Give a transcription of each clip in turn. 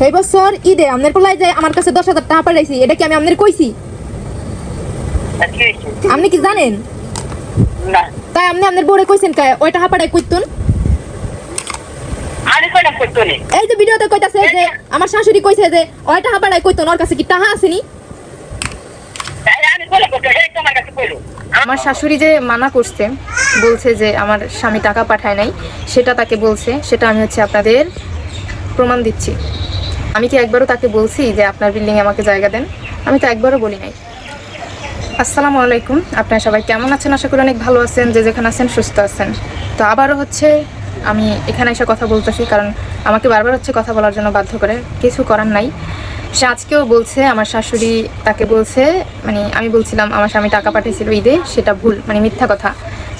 এই বছর ঈদে আপনার পোলাই যায় আমার কাছে 10,000 টাকা পাঠাইছি, এটা কি আমি আপনার কইছি? আপনি কি জানেন? না তাই আপনি আপনার বউরে কইছেন কে ওই টাকা পাঠাই কইতুন? আমি কইলাম কইতনি এই যে ভিডিওতে কইতাছে যে আমার শাশুড়ি কইছে যে ওই টাকা পাঠাই কইতুন, ওর কাছে কি টাকা আসেনি? আমি কইলাম কইতনি তোমার কাছে কইলো আমার শাশুড়ি যে মানা করছে, বলছে যে আমার স্বামী টাকা পাঠায় নাই, সেটা তাকে বলছে, সেটা আমি হচ্ছে আপনাদের প্রমাণ দিচ্ছি। আমি কি একবারও তাকে বলছি যে আপনার বিল্ডিংয়ে আমাকে জায়গা দেন? আমি তো একবারও বলি নাই। আসসালামু আলাইকুম, আপনারা সবাই কেমন আছেন? আশা করি অনেক ভালো আছেন, যে যেখানে আছেন সুস্থ আছেন। তো আবারও হচ্ছে আমি এখানে এসে কথা বলতেছি, কারণ আমাকে বারবার হচ্ছে কথা বলার জন্য বাধ্য করে, কিছু করার নাই। সে আজকেও বলছে আমার শাশুড়ি তাকে বলছে, মানে আমি বলছিলাম আমার স্বামী টাকা পাঠিয়েছিল ঈদে, সেটা ভুল, মানে মিথ্যা কথা।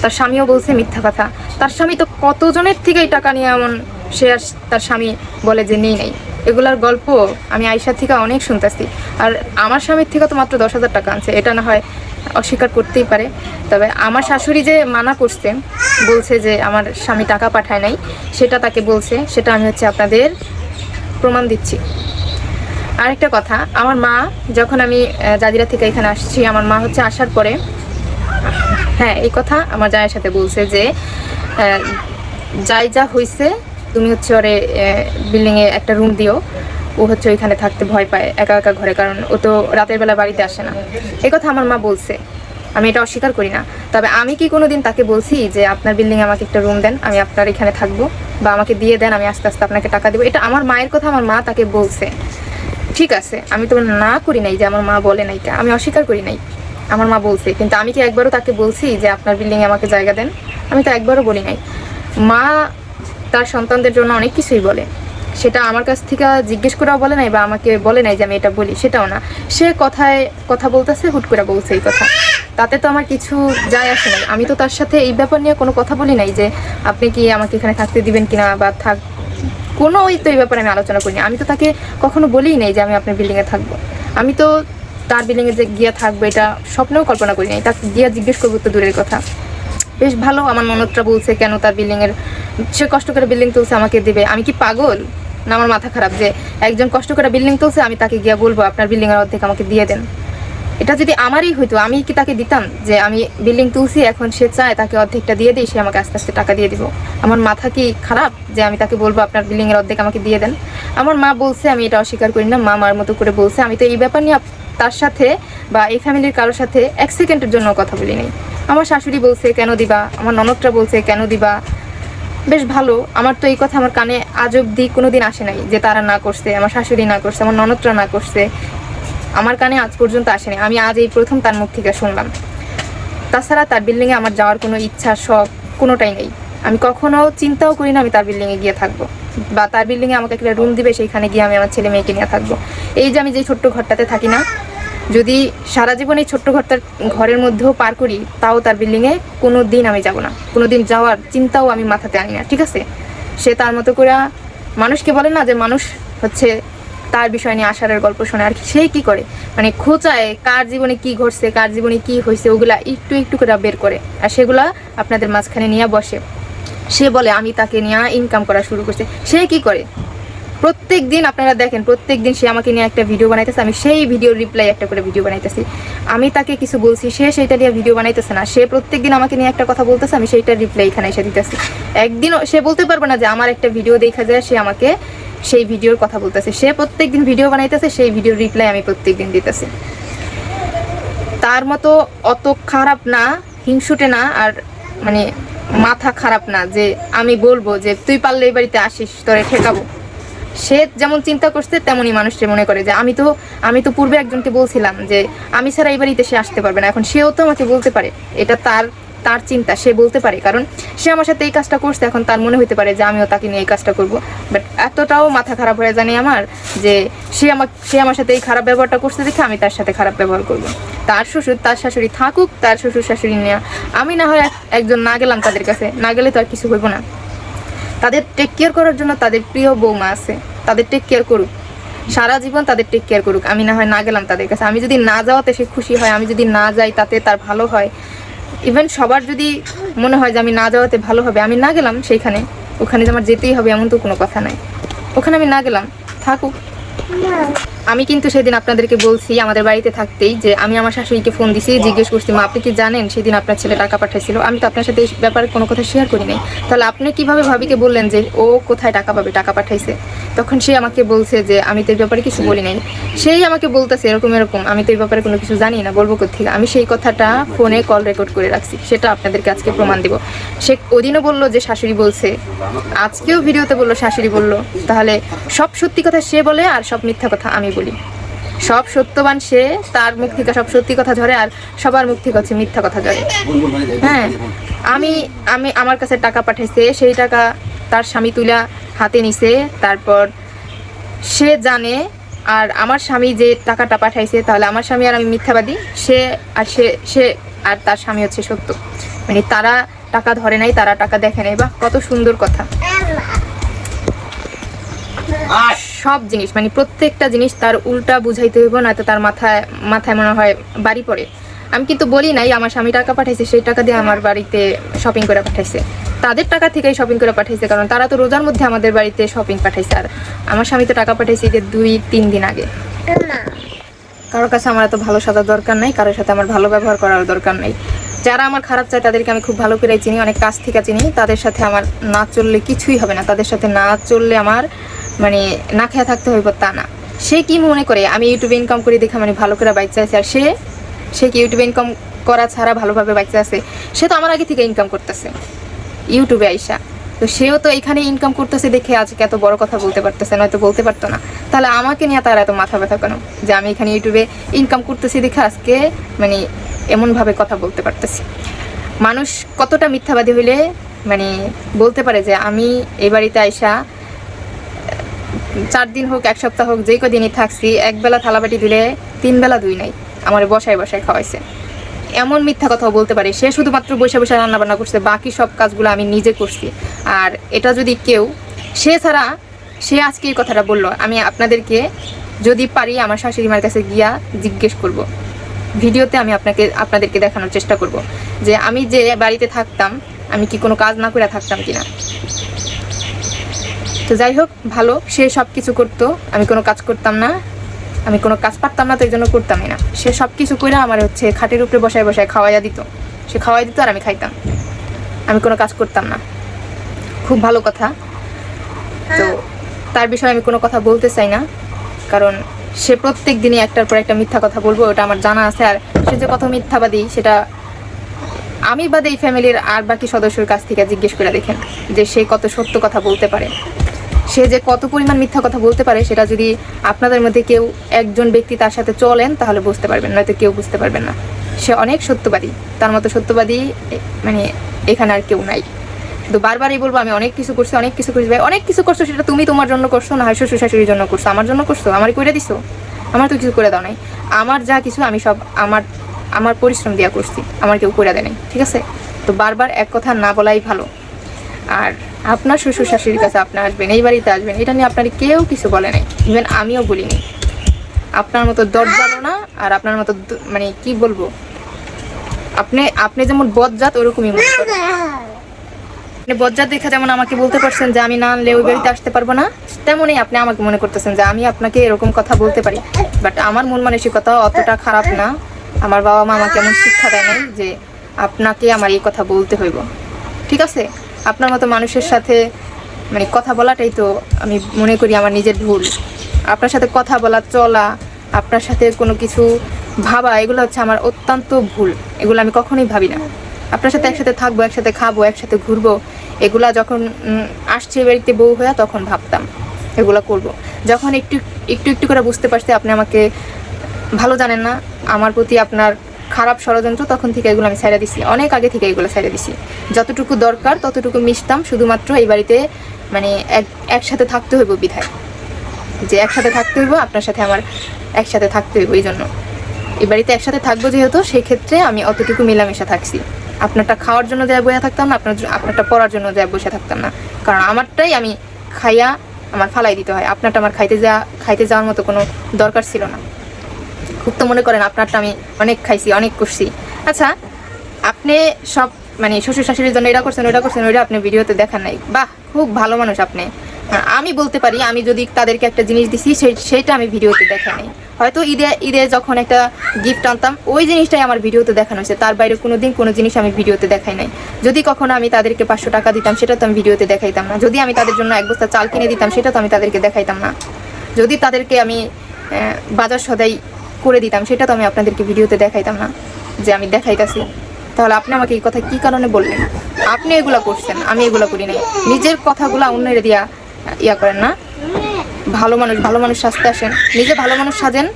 তার স্বামীও বলছে মিথ্যা কথা। তার স্বামী তো কতজনের থেকে এই টাকা নিয়ে এমন সে আর তার স্বামী বলে যে নেই নাই। এগুলার গল্প আমি আয়শার থেকে অনেক শুনতেছি। আর আমার স্বামীর থেকে তো মাত্র 10,000 টাকা আনছে, এটা না হয় অস্বীকার করতেই পারে। তবে আমার শাশুড়ি যে মানা করছে, বলছে যে আমার স্বামী টাকা পাঠায় নাই, সেটা তাকে বলছে, সেটা আমি হচ্ছে আপনাদের প্রমাণ দিচ্ছি। আরেকটা কথা, আমার মা যখন আমি জাজিরা থেকে এখানে আসছি, আমার মা হচ্ছে আসার পরে, হ্যাঁ এই কথা আমার জায়ের সাথে বলছে যে যাই যা হয়েছে তুমি হচ্ছে ওরে বিল্ডিংয়ে একটা রুম দিও, ও হচ্ছে ওইখানে থাকতে ভয় পায় একা একা ঘরে, কারণ ও তো রাতের বেলা বাড়িতে আসে না। এই কথা আমার মা বলছে, আমি এটা অস্বীকার করি না। তবে আমি কি কোনোদিন তাকে বলছি যে আপনার বিল্ডিংয়ে আমাকে একটা রুম দেন, আমি আপনার এখানে থাকবো, বা আমাকে দিয়ে দেন, আমি আস্তে আস্তে আপনাকে টাকা দেবো? এটা আমার মায়ের কথা, আমার মা তাকে বলছে। ঠিক আছে, আমি তো না করি নাই যে আমার মা বলে নাই, আমি অস্বীকার করি নাই, আমার মা বলছে। কিন্তু আমি কি একবারও তাকে বলছি যে আপনার বিল্ডিংয়ে আমাকে জায়গা দেন? আমি তো একবারও বলি নাই। মা তার সন্তানদের জন্য অনেক কিছুই বলে, সেটা আমার কাছ থেকে জিজ্ঞেস করেও বলে নাই, বা আমাকে বলে নাই যে আমি এটা বলি, সেটাও না। সে কথায় কথা বলতেছে, হুট করে বলছে এই কথা, তাতে তো আমার কিছু যায় আসে নাই। আমি তো তার সাথে এই ব্যাপার নিয়ে কোনো কথা বলি নাই যে আপনি কি আমাকে এখানে থাকতে দিবেন কিনা, বা কোনো ওই তো এই ব্যাপারে আমি আলোচনা করিনি। আমি তো তাকে কখনো বলিই নাই যে আমি আপনার বিল্ডিংয়ে থাকবো। আমি তো তার বিল্ডিংয়ে যে গিয়ে থাকবো এটা স্বপ্নেও কল্পনা করি নাই। তাকে গিয়ে জিজ্ঞেস করবো তো দূরের কথা। বেশ ভালো, আমার ননদটা বলছে কেন তার বিল্ডিংয়ের, সে কষ্ট করে বিল্ডিং তুলছে, আমাকে দিবে? আমি কি পাগল না আমার মাথা খারাপ যে একজন কষ্ট করে বিল্ডিং তুলছে, আমি তাকে গিয়ে বলবো আপনার বিল্ডিংয়ের অর্ধেক আমাকে দিয়ে দেন? এটা যদি আমারই হইতো, আমি কি তাকে দিতাম যে আমি বিল্ডিং তুলছি, এখন সে চায় তাকে অর্ধেকটা দিয়ে দিই, সে আমাকে আস্তে আস্তে টাকা দিয়ে দিব? আমার মাথা কি খারাপ যে আমি তাকে বলবো আপনার বিল্ডিংয়ের অর্ধেক আমাকে দিয়ে দেন? আমার মা বলছে, আমি এটা অস্বীকার করি না, মা মার মতো করে বলছে। আমি তো এই ব্যাপার নিয়ে তার সাথে বা এই ফ্যামিলির কারোর সাথে 1 সেকেন্ডের জন্য কথা বলি নাই। আমার শাশুড়ি বলছে কেন দিবা, আমার ননদটা বলছে কেন দিবা। বেশ ভালো, আমার তো এই কথা আমার কানে আজ অব্দি কোনোদিন আসে নাই যে তারা না করছে, আমার শাশুড়ি না করছে, আমার ননদরা না করছে, আমার কানে আজ পর্যন্ত আসেনি। আমি আজ এই প্রথম তার মুখ থেকে শুনলাম। তাছাড়া তার বিল্ডিংয়ে আমার যাওয়ার কোনো ইচ্ছা, শখ কোনোটাই নেই। আমি কখনো চিন্তাও করি না আমি তার বিল্ডিংয়ে গিয়ে থাকবো, বা তার বিল্ডিংয়ে আমাকে একটা রুম দিবে, সেইখানে গিয়ে আমি আমার ছেলে মেয়েকে নিয়ে থাকবো। এই যে আমি যে ছোট্ট ঘরটাতে থাকি না, যদি সারা জীবন এই ছোট্ট ঘরের মধ্যেও পার করি, তাও তার বিল্ডিংয়ে কোনো দিন আমি যাব না, কোনো দিন যাওয়ার চিন্তাও আমি মাথাতে আনি না। ঠিক আছে, সে তার মতো করে মানুষকে বলে না যে মানুষ হচ্ছে তার বিষয় নিয়ে আশারের গল্প শোনে, আর সে কি করে মানে খোঁচায় কার জীবনে কি ঘটছে, কার জীবনে কি হয়েছে, ওগুলা একটু একটু করে বের করে, আর সেগুলা আপনাদের মাঝখানে নিয়ে বসে। সে বলে আমি তাকে নিয়ে ইনকাম করা শুরু করছে। সে কি করে প্রত্যেক দিন আপনারা দেখেন, প্রত্যেক দিন সে আমাকে নিয়ে একটা ভিডিও বানাইতেছে, আমি সেই ভিডিওর রিপ্লাই একটা করে ভিডিও বানাইতেছি। আমি তাকে কিছু বলছি, সে সেইটা নিয়ে ভিডিও বানাইতেছে না। সে প্রত্যেক দিন আমাকে নিয়ে একটা কথা বলতেছে, আমি সেইটার রিপ্লাই এখানে এসে দিতেছি। একদিনও সে বলতে পারবে না যে আমার একটা ভিডিও দেখা যায় সে আমাকে সেই ভিডিওর কথা বলতেছে। সে প্রত্যেকদিন ভিডিও বানাইতেছে, সেই ভিডিওর রিপ্লাই আমি প্রত্যেকদিন দিতেছি। তার মতো অত খারাপ না, হিংসুটে না, আর মানে মাথা খারাপ না যে আমি বলবো যে তুই পারলে এই বাড়িতে আসিস, তোরে ঠেকাবো। সে যেমন চিন্তা করছে তেমনই মানুষটা মনে করে যে আমি তো পূর্বে একজনকে বলছিলাম যে আমি ছাড়া এই বাড়িতে সে আসতে পারবে না। এখন সেও তো আমাকে বলতে পারে, এটা তার চিন্তা, সে বলতে পারে, কারণ সে আমার সাথে এই কাজটা করছে। এখন তার মনে হতে পারে যে আমিও তাকে নিয়ে এই কাজটা করব। বাট এতটাও মাথা খারাপ হয়ে জানি আমার যে সে আমার সাথে এই খারাপ ব্যবহারটা করছে দেখে আমি তার সাথে খারাপ ব্যবহার করব। তার শ্বশুর তার শাশুড়ি থাকুক, তার শ্বশুর শাশুড়ি নিয়ে আমি না হয় একজন না গেলাম তাদের কাছে, না গেলে তো আর কিছু হইব না। তাদের টেক কেয়ার করার জন্য তাদের প্রিয় বৌমা আছে, তাদের টেক কেয়ার করুক, সারা জীবন তাদের টেক কেয়ার করুক। আমি না হয় না গেলাম তাদের কাছে, আমি যদি না যাওয়াতে সে খুশি হয়, আমি যদি না যাই তাতে তার ভালো হয়, ইভেন সবার যদি মনে হয় যে আমি না যাওয়াতে ভালো হবে, আমি না গেলাম সেইখানে, ওখানে যে আমার যেতেই হবে এমন তো কোনো কথা নাই। ওখানে আমি না গেলাম, থাকুক। আমি কিন্তু সেদিন আপনাদেরকে বলছি আমাদের বাড়িতে থাকতেই যে আমি আমার শাশুড়িকে ফোন দিছি, জিজ্ঞেস করছি মা আপনি কি জানেন সেদিন আপনার ছেলে টাকা পাঠাইছিল? আমি তো আপনার সাথে এই ব্যাপারে কোনো কথা শেয়ার করি নাই। তাহলে আপনি কিভাবে ভাবিকে বললেন যে ও কোথায় টাকা পাবে, টাকা পাঠাইছে? তখন সে আমাকে বলছে যে আমি তো এই ব্যাপারে কিছু বলি নাই। সেই আমাকে বলতেছে এরকম এরকম, আমি তো এই ব্যাপারে কোনো কিছু জানি না, বলবো কোত্থেকে? আমি সেই কথাটা ফোনে কল রেকর্ড করে রাখছি, সেটা আপনাদেরকে আজকে প্রমাণ দিব। সে ওদিনও বললো যে শাশুড়ি বলছে, আজকেও ভিডিওতে বললো শাশুড়ি বললো। তাহলে সব সত্যি কথা সে বলে আর সব মিথ্যা কথা আমি বলি। সব সত্যবান সে, তার মুখ থেকে সব সত্যি কথা ঝরে আর সবার মুখ থেকে হচ্ছে মিথ্যা কথা ঝরে। হ্যাঁ, আমি আমি আমার কাছে টাকা পাঠাইছে, সেই টাকা তার স্বামী তুলা হাতে নিছে, তারপর সে জানে। আর আমার স্বামী যে টাকাটা পাঠাইছে, তাহলে আমার স্বামী আর আমি মিথ্যাবাদী, সে আর সে আর তার স্বামী হচ্ছে সত্য। মানে তারা টাকা ধরে নাই, তারা টাকা দেখে নাই। বা কত সুন্দর কথা। সব জিনিস মানে প্রত্যেকটা জিনিস তার উল্টা বুঝাইতে হইব, নয়তো তার মাথায় মনে হয় বাড়ি পড়ে। আমি কিন্তু বলি নাই আমার স্বামী টাকা পাঠাইছে, সেই টাকা দিয়ে আমার বাড়িতে শপিং করে পাঠাইছে। তাদের টাকা থেকেই শপিং করে পাঠাইছে, কারণ তারা তো রোজার মধ্যে আমাদের বাড়িতে শপিং পাঠাইছে। আর আমার স্বামী তো টাকা পাঠাইছে যে 2-3 দিন আগে। কারোর কাছে আমার এত ভালো সাজার দরকার নাই, কারোর সাথে আমার ভালো ব্যবহার করার দরকার নাই। যারা আমার খারাপ চায় তাদেরকে আমি খুব ভালো করে চিনি, অনেক কাছ থেকে চিনি। তাদের সাথে আমার না চললে কিছুই হবে না, তাদের সাথে না চললে আমার মানে না খেয়ে থাকতে হইব তা না। সে কি মনে করে আমি ইউটিউবে ইনকাম করি দেখা মানে ভালো করে বাচ্চা আছে? আর সে কি ইউটিউবে ইনকাম করা ছাড়া ভালোভাবে বাচ্চা আছে? সে তো আমার আগে থেকে ইনকাম করতেছে ইউটিউবে আইসা। তো সেও তো এখানে ইনকাম করতেছে দেখে আজকে এত বড় কথা বলতে পারতেছে, নয়তো বলতে পারতো না। তাহলে আমাকে নিয়ে তার এত মাথা ব্যথা কেন যে আমি এখানে ইউটিউবে ইনকাম করতেছি দেখে আজকে মানে এমনভাবে কথা বলতে পারতেছি? মানুষ কতটা মিথ্যাবাদী হইলে মানে বলতে পারে যে আমি এই বাড়িতে আইসা 4 দিন হোক 1 সপ্তাহ হোক যেই কদিনই থাকছি, একবেলা থালাবাটি দিলে 3 বেলা দুই নাই, আমার বসায় খাওয়াইছে। এমন মিথ্যা কথাও বলতে পারে। সে শুধুমাত্র বসে রান্না বান্না করছে, বাকি সব কাজগুলো আমি নিজে করছি। আর এটা যদি কেউ সে ছাড়া সে আজকে এই কথাটা বললো, আমি আপনাদেরকে যদি পারি আমার শাশুড়ি মার কাছে গিয়া জিজ্ঞেস করব। ভিডিওতে আমি আপনাদেরকে দেখানোর চেষ্টা করব যে আমি যে বাড়িতে থাকতাম আমি কি কোনো কাজ না করে থাকতাম কিনা। তো যাই হোক, ভালো, সে সব কিছু করতো, আমি কোনো কাজ করতাম না, আমি কোনো কাজ পারতাম না, তো এই জন্য করতামই না। সে সব কিছু করে আমার হচ্ছে খাটের উপরে বসায় খাওয়াইয়া দিত, সে খাওয়াই দিত আর আমি খাইতাম, আমি কোনো কাজ করতাম না। খুব ভালো কথা। তো তার বিষয়ে আমি কোনো কথা বলতে চাই না, কারণ সে প্রত্যেক দিনই একটার পর একটা মিথ্যা কথা বলবো, ওটা আমার জানা আছে। আর সে যে কত মিথ্যাবাদী সেটা আমি বাদে এই ফ্যামিলির আর বাকি সদস্যের কাছ থেকে জিজ্ঞেস করে দেখেন যে সে কত সত্য কথা বলতে পারে, সে যে কত পরিমাণ মিথ্যা কথা বলতে পারে। সেটা যদি আপনাদের মধ্যে কেউ একজন ব্যক্তি তার সাথে চলেন তাহলে বুঝতে পারবেন, নয়তো কেউ বুঝতে পারবেন না। সে অনেক সত্যবাদী, তার মতো সত্যবাদী মানে এখানে আর কেউ নাই। তো বারবারই বলবো আমি অনেক কিছু করছি ভাই, অনেক কিছু করছো, সেটা তুমি তোমার জন্য করছো, না হয় শ্বশুর শাশুড়ির জন্য করছো, আমার জন্য করছো? আমার করে দিছো? আমার তো কিছু করে দাও নাই। আমার যা কিছু আমি সব আমার পরিশ্রম দিয়া করছি, আমার কেউ করে দেয় নাই, ঠিক আছে? তো বারবার এক কথা না বলাই ভালো। আর আপনার শ্বশুর শাশুড়ির কাছে আপনি আসবেন, এই বাড়িতে আসবেন, এটা নিয়ে আপনার কেউ কিছু বলে নাই, ইভেন আমিও বলিনি। আপনার মতো দরজালো না, আর আপনার মতো মানে কি বলবো, আপনি যেমন বজ্জাত ওরকমই মনে করেন। বজ্জাত দেখা যেমন আমাকে বলতে পারছেন যে আমি না আনলে ওই বাড়িতে আসতে পারবো না, তেমনই আপনি আমাকে মনে করতেছেন যে আমি আপনাকে এরকম কথা বলতে পারি। বাট আমার মন মানসিকতা অতটা খারাপ না। আমার বাবা মা আমাকে এমন শিক্ষা দেয় নাই যে আপনাকে আমার এই কথা বলতে হইব, ঠিক আছে? আপনার মতো মানুষের সাথে মানে কথা বলাটাই তো আমি মনে করি আমার নিজের ভুল। আপনার সাথে কথা বলা, চলা, আপনার সাথে কোনো কিছু ভাবা, এগুলো হচ্ছে আমার অত্যন্ত ভুল। এগুলো আমি কখনোই ভাবি না। আপনার সাথে একসাথে থাকবো, একসাথে খাবো, একসাথে ঘুরবো, এগুলা যখন আসছে বাড়িতে বউ হয়ে তখন ভাবতাম এগুলো করব। যখন একটু একটু করে বুঝতে পারছি আপনি আমাকে ভালো জানেন না, আমার প্রতি আপনার খারাপ ষড়যন্ত্র, তখন থেকে এগুলো আমি ছেড়ে দিছি, অনেক আগে থেকে এগুলো ছেড়ে দিছি। যতটুকু দরকার ততটুকু মিশতাম, শুধুমাত্র এই বাড়িতে মানে একসাথে থাকতে হইব বিধায়, যে একসাথে থাকতে হইব, আপনার সাথে আমার একসাথে থাকতে হইব। এই জন্য এই বাড়িতে একসাথে থাকবো যেহেতু, সেই ক্ষেত্রে আমি অতটুকু মেলামেশা থাকছি। আপনারটা খাওয়ার জন্য যা বসে থাকতাম না, আপনারটা পড়ার জন্য যা বসে থাকতাম না, কারণ আমারটাই আমি খাইয়া আমার ফালাই দিতে হয়, আপনারটা আমার খাইতে যাওয়ার মতো কোনো দরকার ছিল না। খুব তো মনে করেন আপনারটা আমি অনেক খাইছি, অনেক করছি। আচ্ছা, আপনি সব মানে শ্বশুর শাশুড়ির জন্য এটা করছেন ওইটা আপনি ভিডিওতে দেখান নাই, বাহ খুব ভালো মানুষ আপনি। আমি বলতে পারি, আমি যদি তাদেরকে একটা জিনিস দিছি সেইটা আমি ভিডিওতে দেখাই নাই। হয়তো ঈদে যখন একটা গিফট আনতাম ওই জিনিসটাই আমার ভিডিওতে দেখানো হয়েছে, তার বাইরে কোনোদিন কোনো জিনিস আমি ভিডিওতে দেখাই নাই। যদি কখনো আমি তাদেরকে 500 টাকা দিতাম সেটা তো আমি ভিডিওতে দেখাইতাম না। যদি আমি তাদের জন্য 1 বস্তা চাল কিনে দিতাম সেটা তো আমি তাদেরকে দেখাইতাম না। যদি তাদেরকে আমি বাজার সদাই করে দিতাম সেটা তো আমি আপনাদেরকে ভিডিওতে দেখাইতাম না যে আমি দেখাইতাছি। তাহলে আপনি আমাকে এই কথা কী কারণে বললেন? আপনি এগুলা করছেন, আমি এগুলা করি নাই। নিজের কথাগুলো অন্যের দিয়া ইয়া করেন না। ভালো মানুষ সাজতে আসেন, নিজে ভালো মানুষ সাজেন,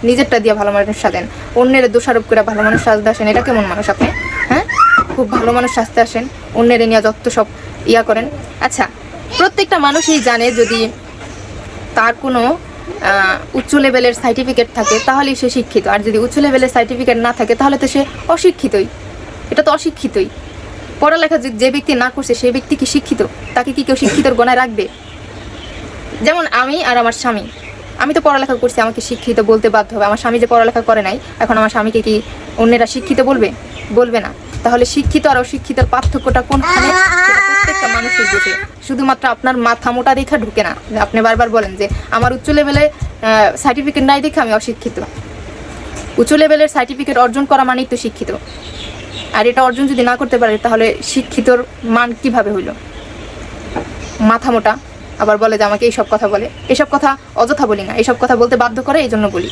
নিজেরটা দিয়ে ভালো মানুষ সাজেন, অন্যের দোষারোপ করে ভালো মানুষ সাজতে আসেন। এটা কেমন মানুষ আপনি? হ্যাঁ, খুব ভালো মানুষ সাজতে আসেন, অন্যের নিয়ে যত সব ইয়া করেন। আচ্ছা, প্রত্যেকটা মানুষই জানে যদি তার কোনো উচ্চ লেভেলের সার্টিফিকেট থাকে তাহলেই সে শিক্ষিত, আর যদি উচ্চ লেভেলের সার্টিফিকেট না থাকে তাহলে তো সে অশিক্ষিতই। এটা তো অশিক্ষিতই। পড়ালেখা যে ব্যক্তি না করছে সেই ব্যক্তি কি শিক্ষিত? তাকে কি কেউ শিক্ষিতর গণায় রাখবে? যেমন আমি আর আমার স্বামী, আমি তো পড়ালেখা করছি, আমাকে শিক্ষিত বলতে বাধ্য হবে। আমার স্বামী যে পড়ালেখা করে নাই, এখন আমার স্বামীকে কি অন্যেরা শিক্ষিত বলবে? বলবে না। তাহলে শিক্ষিত আর অশিক্ষিতের পার্থক্যটা কোনখানে? প্রত্যেকটা মানুষের বুঝে, শুধুমাত্র আপনার মাথা মোটা দেখা ঢুকে না। আপনি বারবার বলেন যে আমার উচ্চ লেভেলে সার্টিফিকেট নাই দেখে আমি অশিক্ষিত। উচ্চ লেভেলের সার্টিফিকেট অর্জন করা মানেই তো শিক্ষিত, আর এটা অর্জন যদি না করতে পারে তাহলে শিক্ষিতর মান কিভাবে হইল? মাথা মোটা, আবার বলে যে আমাকে এইসব কথা বলে। এসব কথা অযথা বলি না, এইসব কথা বলতে বাধ্য করে, এই জন্য বলি।